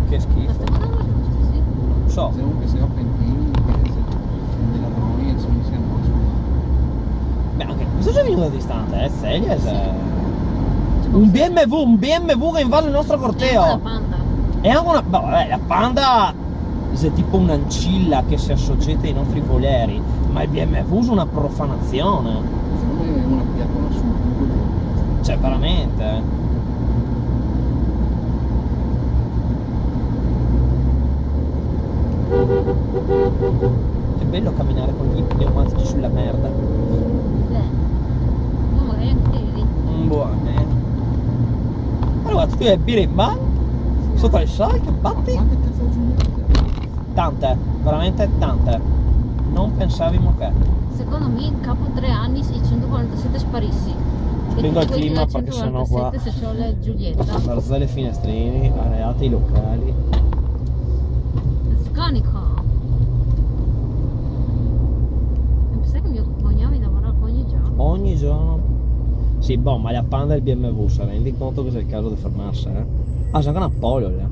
Che schifo. Non so. Diciamo che se ho pentini, che se dei ladroni e sono siamo Beh, anche questo già è venuto a distante, un BMW che invade il nostro La corteo. Panda. E anche una. Vabbè, la Panda è tipo un'ancilla che si associata ai nostri voleri, ma il BMW è una profanazione. secondo me è una piattola su Google. Cioè, veramente. È bello camminare con gli pneumatici sulla merda. Ma magari anche te lì. Buone. Allora, tu hai birimba sotto il sole che batti? Quante cazzo aggiungete? Tante, veramente tante. Non pensavamo che. Secondo me in capo 3 anni i 147 sparissi. E Vengo al tutti quelli clima da perché sennò qua 147 se c'ho la Giulietta. Barzelle finestrini, areate i locali. Scanico. Non sai che mio cognato mi lavora ogni giorno? Ogni giorno. Sì, boh, ma la Panda e il BMW, se rendi conto che è il caso di fermarsi, eh? Ah, c'è anche una Polo, là.